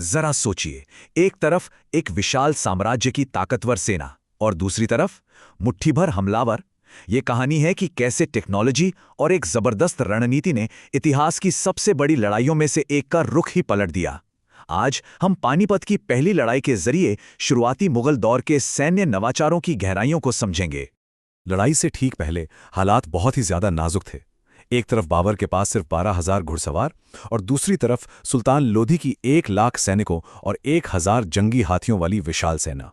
जरा सोचिए, एक तरफ एक विशाल साम्राज्य की ताकतवर सेना और दूसरी तरफ मुट्ठी भर हमलावर। ये कहानी है कि कैसे टेक्नोलॉजी और एक जबरदस्त रणनीति ने इतिहास की सबसे बड़ी लड़ाइयों में से एक का रुख ही पलट दिया। आज हम पानीपत की पहली लड़ाई के जरिए शुरुआती मुगल दौर के सैन्य नवाचारों की गहराइयों को समझेंगे। लड़ाई से ठीक पहले हालात बहुत ही ज्यादा नाजुक थे। एक तरफ बाबर के पास सिर्फ 12,000 घुड़सवार और दूसरी तरफ सुल्तान लोधी की 1,00,000 सैनिकों और 1,000 जंगी हाथियों वाली विशाल सेना।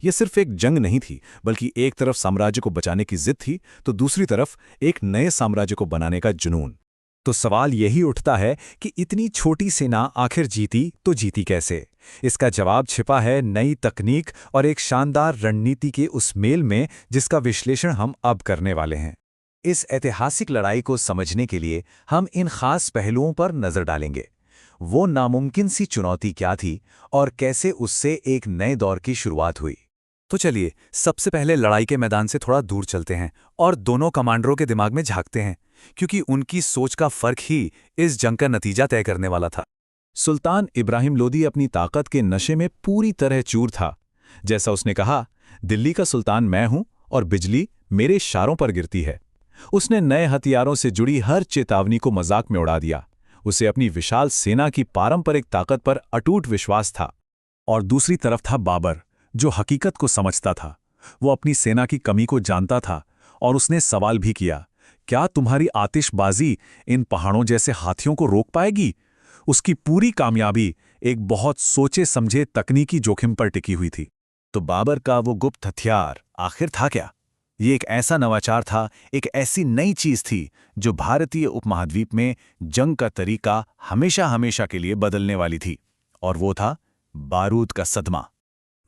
यह सिर्फ एक जंग नहीं थी, बल्कि एक तरफ साम्राज्य को बचाने की जिद थी तो दूसरी तरफ एक नए साम्राज्य को बनाने का जुनून। तो सवाल यही उठता है कि इतनी छोटी सेना आखिर जीती तो जीती कैसे? इसका जवाब छिपा है नई तकनीक और एक शानदार रणनीति के उस मेल में, जिसका विश्लेषण हम अब करने वाले हैं। इस ऐतिहासिक लड़ाई को समझने के लिए हम इन खास पहलुओं पर नजर डालेंगे। वो नामुमकिन सी चुनौती क्या थी और कैसे उससे एक नए दौर की शुरुआत हुई। तो चलिए सबसे पहले लड़ाई के मैदान से थोड़ा दूर चलते हैं और दोनों कमांडरों के दिमाग में झांकते हैं, क्योंकि उनकी सोच का फर्क ही इस जंग का नतीजा तय करने वाला था। सुल्तान इब्राहिम लोदी अपनी ताकत के नशे में पूरी तरह चूर था। जैसा उसने कहा, दिल्ली का सुल्तान मैं हूं और बिजली मेरे इशारों पर गिरती है। उसने नए हथियारों से जुड़ी हर चेतावनी को मजाक में उड़ा दिया। उसे अपनी विशाल सेना की पारंपरिक ताकत पर अटूट विश्वास था। और दूसरी तरफ था बाबर, जो हकीकत को समझता था। वो अपनी सेना की कमी को जानता था और उसने सवाल भी किया, क्या तुम्हारी आतिशबाजी इन पहाड़ों जैसे हाथियों को रोक पाएगी? उसकी पूरी कामयाबी एक बहुत सोचे समझे तकनीकी जोखिम पर टिकी हुई थी। तो बाबर का वो गुप्त हथियार आखिर था क्या? ये एक ऐसा नवाचार था, एक ऐसी नई चीज थी जो भारतीय उपमहाद्वीप में जंग का तरीका हमेशा हमेशा के लिए बदलने वाली थी। और वो था बारूद का सदमा।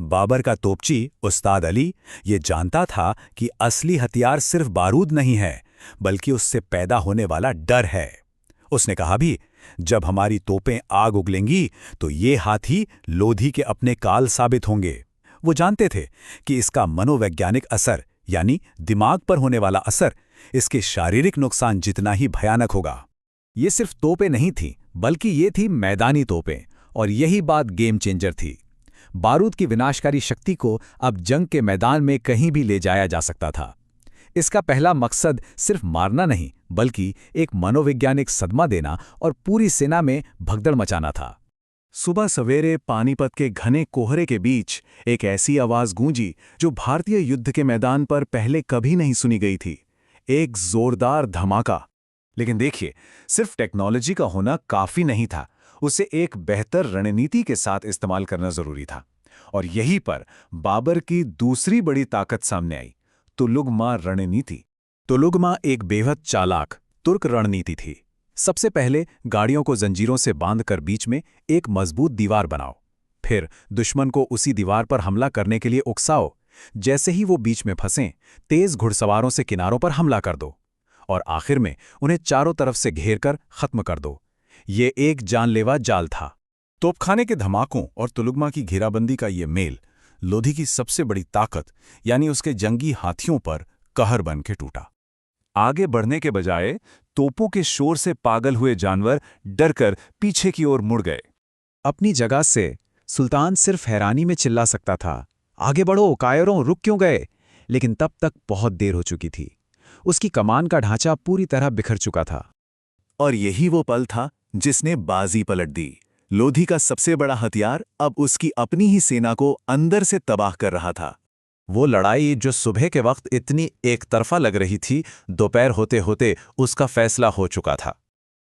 बाबर का तोपची उस्ताद अली ये जानता था कि असली हथियार सिर्फ बारूद नहीं है, बल्कि उससे पैदा होने वाला डर है। उसने कहा भी, जब हमारी तोपें आग उगलेंगी तो ये हाथी लोधी के अपने काल साबित होंगे। वो जानते थे कि इसका मनोवैज्ञानिक असर, यानी दिमाग पर होने वाला असर, इसके शारीरिक नुकसान जितना ही भयानक होगा। ये सिर्फ तोपें नहीं थीं, बल्कि ये थी मैदानी तोपें, और यही बात गेम चेंजर थी। बारूद की विनाशकारी शक्ति को अब जंग के मैदान में कहीं भी ले जाया जा सकता था। इसका पहला मकसद सिर्फ मारना नहीं, बल्कि एक मनोवैज्ञानिक सदमा देना और पूरी सेना में भगदड़ मचाना था। सुबह सवेरे पानीपत के घने कोहरे के बीच एक ऐसी आवाज गूंजी जो भारतीय युद्ध के मैदान पर पहले कभी नहीं सुनी गई थी। एक जोरदार धमाका। लेकिन देखिए, सिर्फ टेक्नोलॉजी का होना काफी नहीं था, उसे एक बेहतर रणनीति के साथ इस्तेमाल करना जरूरी था। और यहीं पर बाबर की दूसरी बड़ी ताकत सामने आई, तुलुगमा रणनीति। तुलुगमा एक बेहद चालाक तुर्क रणनीति थी। सबसे पहले गाड़ियों को जंजीरों से बांधकर बीच में एक मजबूत दीवार बनाओ। फिर दुश्मन को उसी दीवार पर हमला करने के लिए उकसाओ। जैसे ही वो बीच में फंसें, तेज घुड़सवारों से किनारों पर हमला कर दो और आखिर में उन्हें चारों तरफ से घेरकर खत्म कर दो। ये एक जानलेवा जाल था। तोपखाने के धमाकों और तुलुगमा की घेराबंदी का ये मेल लोधी की सबसे बड़ी ताकत, यानी उसके जंगी हाथियों पर कहर बन के टूटा। आगे बढ़ने के बजाय तोपों के शोर से पागल हुए जानवर डरकर पीछे की ओर मुड़ गए। अपनी जगह से सुल्तान सिर्फ हैरानी में चिल्ला सकता था, आगे बढ़ो कायरों, रुक क्यों गए? लेकिन तब तक बहुत देर हो चुकी थी। उसकी कमान का ढांचा पूरी तरह बिखर चुका था। और यही वो पल था जिसने बाजी पलट दी। लोधी का सबसे बड़ा हथियार अब उसकी अपनी ही सेना को अंदर से तबाह कर रहा था। वो लड़ाई जो सुबह के वक्त इतनी एक तरफा लग रही थी, दोपहर होते होते उसका फैसला हो चुका था।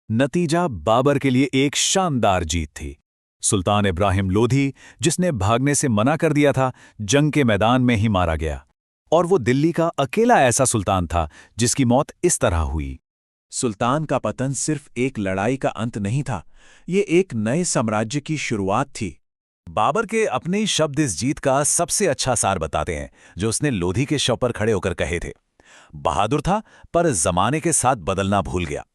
नतीजा बाबर के लिए एक शानदार जीत थी। सुल्तान इब्राहिम लोधी, जिसने भागने से मना कर दिया था, जंग के मैदान में ही मारा गया। और वो दिल्ली का अकेला ऐसा सुल्तान था जिसकी मौत इस तरह हुई। सुल्तान का पतन सिर्फ एक लड़ाई का अंत नहीं था, ये एक नए साम्राज्य की शुरुआत थी। बाबर के अपने ही शब्द इस जीत का सबसे अच्छा सार बताते हैं, जो उसने लोधी के शव पर खड़े होकर कहे थे। बहादुर था, पर जमाने के साथ बदलना भूल गया।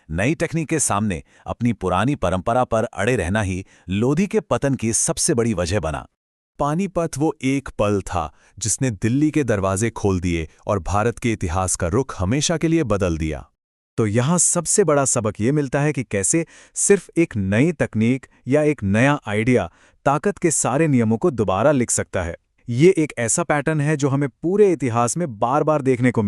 नई टेक्निक के सामने अपनी पुरानी परंपरा पर अड़े रहना ही लोधी के पतन की सबसे बड़ी वजह बना। पानीपत वो एक पल था जिसने दिल्ली के दरवाजे खोल दिए और भारत के इतिहास का रुख हमेशा के लिए बदल दिया। तो यहाँ सबसे बड़ा सबक ये मिलता है कि कैसे सिर्फ एक नई तकनीक या एक नया आइडिया ताकत के सारे नियमों को दोबारा लिख सकता है। ये एक ऐसा पैटर्न है जो हमें पूरे इतिहास में बार बार देखने को मिलता है।